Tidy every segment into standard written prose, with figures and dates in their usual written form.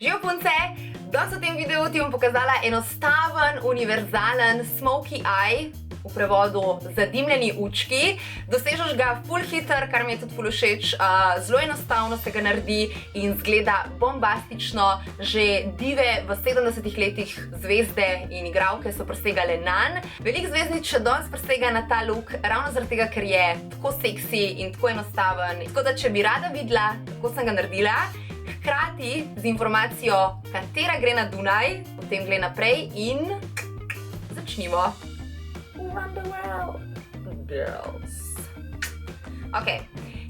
Živijo punce! Danes v tem videu ti bom pokazala enostaven, univerzalen smoky eye, v prevodu zadimljeni učki. Dosežeš ga ful hiter, kar mi je tudi ful všeč. Zelo enostavno se ga naredi in zgleda bombastično. Že dive v 70 letih zvezde in igralke so prisegale nanj. Veliko zvezdnic še danes prisega na ta look, ravno zaradi tega, ker je tako seksi in tako enostaven. Tako da, če bi rada videla, kako sem ga naredila, hkrati z informacijo, katera gre na Dunaj, potem gre naprej in začnimo. Run the world, girls. Ok,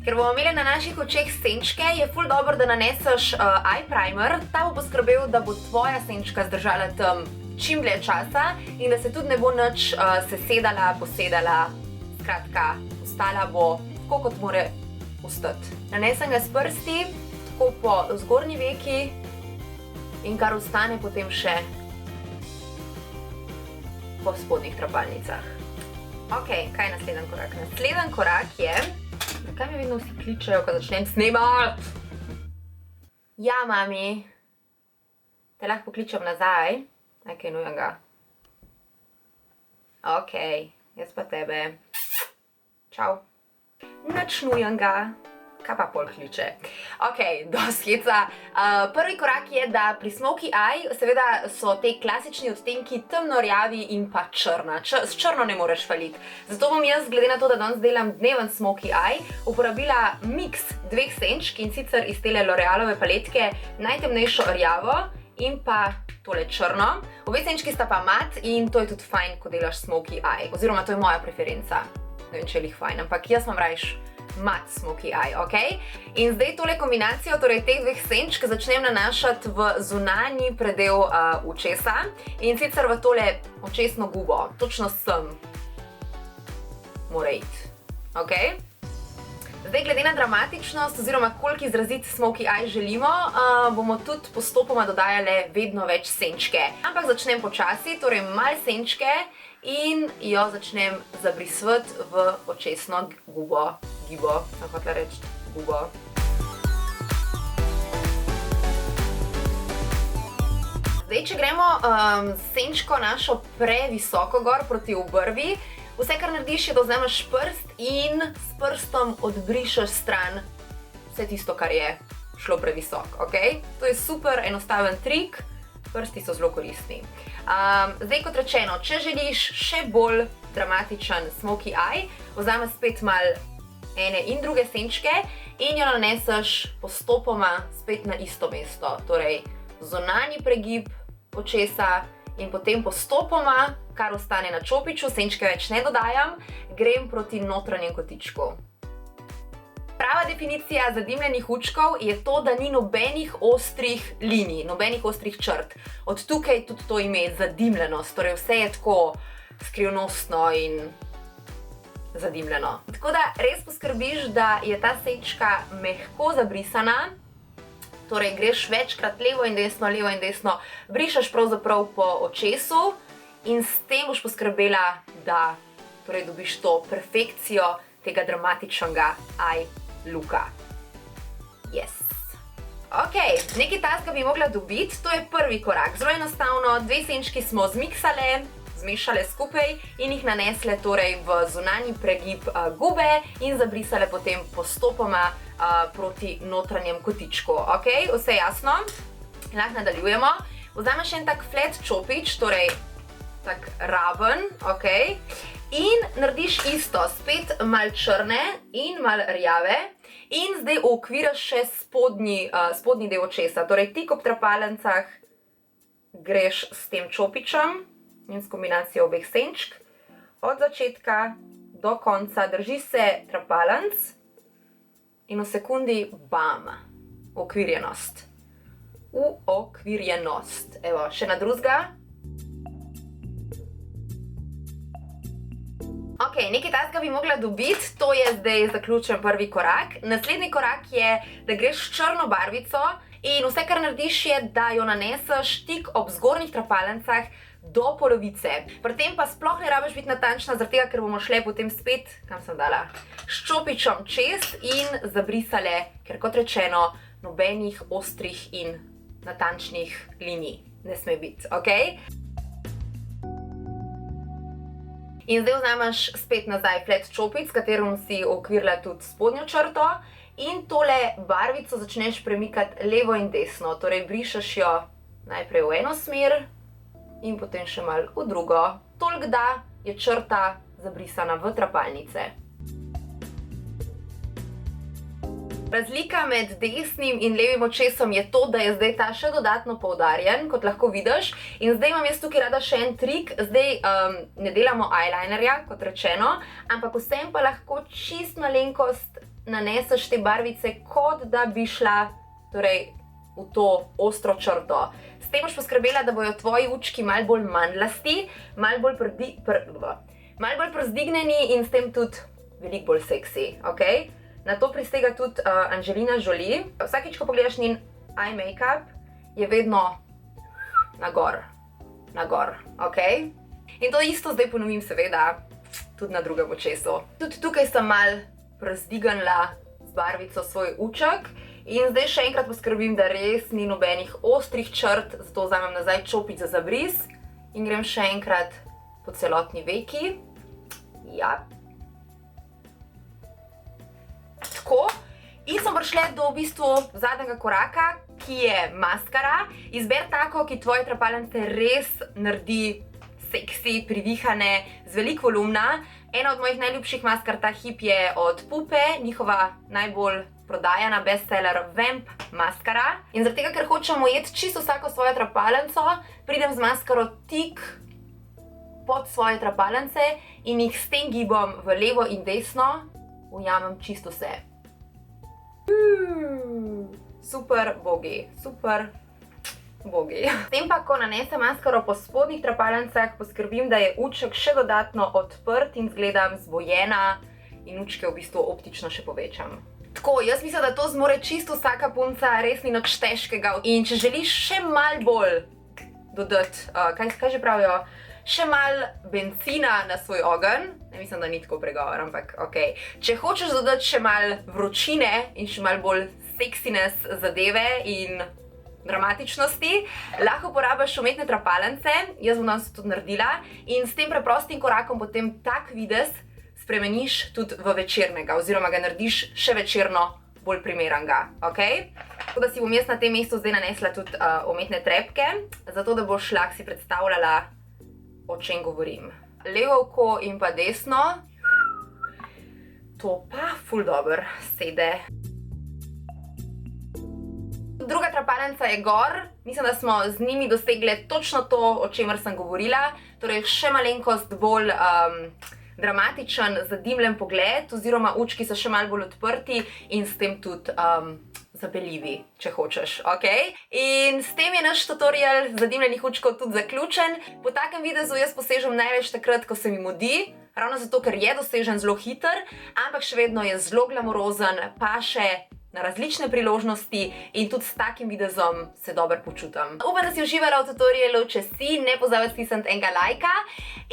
ker bomo imeli na naših očeh senčke, je ful dobro, da naneseš eye primer. Ta bo poskrbel, da bo tvoja senčka zdržala tam čim dlje časa in da se tudi ne bo nič sesedala, posedala. Skratka, ostala bo tako, kot more ostati. Nanesem ga s prsti, tako po zgornji veki in kar ostane potem še po spodnjih trapalnicah. Ok, kaj je naslednji korak? Naslednji korak je... Zakaj me vedno vsi kličejo, ko začnem snemati? Ja, mami. Te lahko pokličem nazaj? Nekaj nujenega. Ok, jaz pa tebe. Čau. Nič nujenega. Kaj pa pol kliče? Ok, dosti heca. Prvi korak je, da pri smoky eye, seveda so te klasični odtenki temno rjavi in pa črna. S črno ne moreš faliti. Zato bom jaz, glede na to, da danes delam dneven smoky eye, uporabila miks dveh senčk, in sicer iz tele L'Orealove paletke, najtemnejšo rjavo in pa tole črno. Obe senčki sta pa mat in to je tudi fajn, ko delaš smoky eye. Oziroma, to je moja preferenca. Ne vem, če je lih fajn, ampak jaz imam rajš mat smoky eye, ok? In zdaj tole kombinacijo, torej teh dveh senčk, začnem nanašati v zunanji predel očesa in sicer v tole očesno gubo. Točno sem mora iti, ok? Zdaj, glede na dramatičnost oziroma koliko izrazit smoky eye želimo, bomo tudi postopoma dodajale vedno več senčke. Ampak začnem počasi, torej malo senčke in jo začnem zabrisvati v očesno gubo. Gibo, sem hotela reči gubo. Zdaj, če gremo senčko našo previsoko gor proti obrvi, vse, kar narediš, je, da vzameš prst in s prstom odbrišeš stran vse tisto, kar je šlo previsoko, ok? To je super enostaven trik, prsti so zelo koristni. Zdaj, kot rečeno, če želiš še bolj dramatičen smoky eye, vzameš spet malo ene in druge senčke in jo naneseš postopoma spet na isto mesto. Torej, zunanji pregib očesa in potem postopoma, kar ostane na čopiču, senčke več ne dodajam, grem proti notranjem kotičku. Prava definicija zadimljenih učkov je to, da ni nobenih ostrih linij, nobenih ostrih črt. Od tukaj tudi to ime zadimljenost, torej vse je tako skrivnostno in zadimljeno. Tako da res poskrbiš, da je ta senčka mehko zabrisana, torej greš večkrat levo in desno, brišeš pravzaprav po očesu in s tem boš poskrbela, da torej dobiš to perfekcijo tega dramatičnega eye looka. Yes. Ok, nekaj taska bi mogla dobiti, to je prvi korak. Zelo enostavno, dve senčki smo zmiksale, zmešale skupaj in jih nanesle torej v zunanji pregib gube in zabrisale potem postopoma proti notranjem kotičku. Ok, vse jasno? Lahko nadaljujemo. Vzameš en tak flat čopič, torej tak raven, ok? In narediš isto, spet malo črne in malo rjave in zdaj uokviraš še spodnji del očesa. Torej tik ob trapalnicah greš s tem čopičem in s kombinacijo obeh senčk. Od začetka do konca drži se trapalnic in v sekundi bam, uokvirjenost. Uokvirjenost. Evo, še na drugega. Ok, nekaj taska bi mogla dobiti, to je zdaj zaključen prvi korak. Naslednji korak je, da greš s črno barvico in vse, kar narediš, je, da jo naneseš tik ob zgornjih trapalnicah do polovice. Pri tem pa sploh ne rabiš biti natančna, zaradi tega, ker bomo šle potem spet, kam sem dala, s čopičem čez in zabrisale, ker kot rečeno, nobenih ostrih in natančnih linij. Ne sme biti, ok? In zdaj vzameš spet nazaj flat čopic, s katerim si okvirila tudi spodnjo črto. In tole barvico začneš premikati levo in desno. Torej brišeš jo najprej v eno smer in potem še malo v drugo. Toliko, da je črta zabrisana v trapalnice. Razlika med desnim in levim očesom je to, da je zdaj ta še dodatno poudarjen, kot lahko vidiš. In zdaj imam jaz tukaj rada še en trik. Zdaj ne delamo eyelinerja, kot rečeno, ampak vsem pa lahko čist malenkost naneseš te barvice, kot da bi šla v to ostro črto. S tem boš poskrbela, da bojo tvoji učki malo bolj mandlasti, malo bolj prozdignjeni in s tem tudi veliko bolj seksi, ok? Na to prisega tudi Angelina Jolie. Vsakič, ko pogledaš njen eye make-up, je vedno nagor, ok? In to isto zdaj ponovim seveda tudi na drugem očesu. Tudi tukaj sem malo prozdignila z barvico svoj uček in zdaj še enkrat poskrbim, da res ni nobenih ostrih črt, zato vzamem nazaj čopic za zabris in grem še enkrat po celotni veki. Ja. Tako. In smo prišli do v bistvu zadnjega koraka, ki je maskara. Izber tako, ki tvoje trapalnice res naredi seksi, privihane, z veliko volumna. Ena od mojih najljubših maskar ta hip je od Pupe, njihova najbolj prodajana bestseller Vamp maskara. In zaradi tega, ker hočem ujeti čisto vsako svojo trapalnico, pridem z maskaro tik pod svoje trapalnice in jih s tem gibom v levo in desno ujamem čisto vse. Super bogi, super bogi. S tem pa, ko nanesem maskaro po spodnjih trapalnicah, poskrbim, da je uček še dodatno odprt in izgledam zbojena in učke v bistvu optično še povečam. Tako, jaz mislim, da to zmore čisto vsaka punca, res ni nič težkega. In če želiš še malo bolj dodati, kaj že pravijo, še malo bencina na svoj ogenj, ne mislim, da ni tako pregovor, ampak ok. Če hočeš dodati še malo vročine in še malo bolj sexiness zadeve in dramatičnosti, lahko uporabiš umetne trapalnice, jaz bom danes tudi naredila, in s tem preprostim korakom potem tak videz spremeniš tudi v večernega, oziroma ga narediš še večerno bolj primernega, ok? Tako da si bom jaz na tem mestu zdaj nanesla tudi umetne trepke, zato da boš lahko si predstavljala, o čem govorim. Levo oko in pa desno. To pa ful dobro sede. Druga trapalnica je gor. Mislim, da smo z njimi dosegli točno to, o čemer sem govorila. Torej še malenkost bolj dramatičen, zadimljen pogled, oziroma učki so še malo bolj odprti in s tem tudi zabeljivi, če hočeš, ok? In s tem je naš tutorial zadimljenih učkov tudi zaključen. Po takem videzu jaz posežem največ takrat, ko se mi mudi, ravno zato, ker je dosežen zelo hiter, ampak še vedno je zelo glamurozen, paše na različne priložnosti in tudi s takim videzom se dobro počutim. Upam, da si uživala v tutorialu, če si, ne pozabi stisniti enega lajka.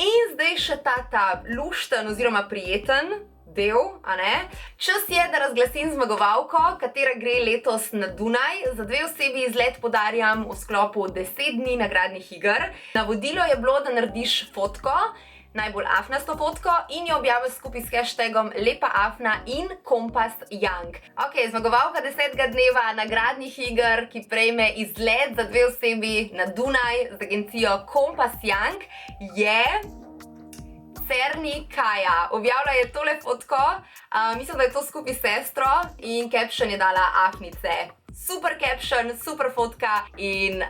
In zdaj še ta lušten oziroma prijeten del, a ne? Čas je, da razglasim zmagovalko, katera gre letos na Dunaj. Za 2 osebi izlet podarjam v sklopu 10 dni nagradnih iger. Navodilo je bilo, da narediš fotko, najbolj afnasto fotko, in jo objaviš skupaj s hashtagom lepaafna in kompasjank. Ok, zmagovalka 10. dneva nagradnih iger, ki prejme izlet za 2 osebi na Dunaj z agencijo Kompasjank, je Cerni Kaja. Objavila je tole fotko, mislim, da je to skupaj s sestro, in caption je dala afnice. Super caption, super fotka in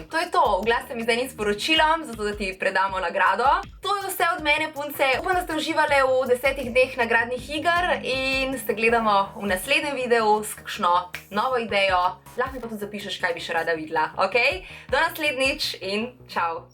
to je to. Oglasim z enim sporočilom, zato da ti predamo nagrado. To je vse od mene, punce. Upam, da ste uživali v 10 dneh nagradnih iger in se gledamo v naslednjem videu s kakšno novo idejo. Lahko mi pa tudi zapišeš, kaj bi še rada videla, ok? Do naslednjič in čau!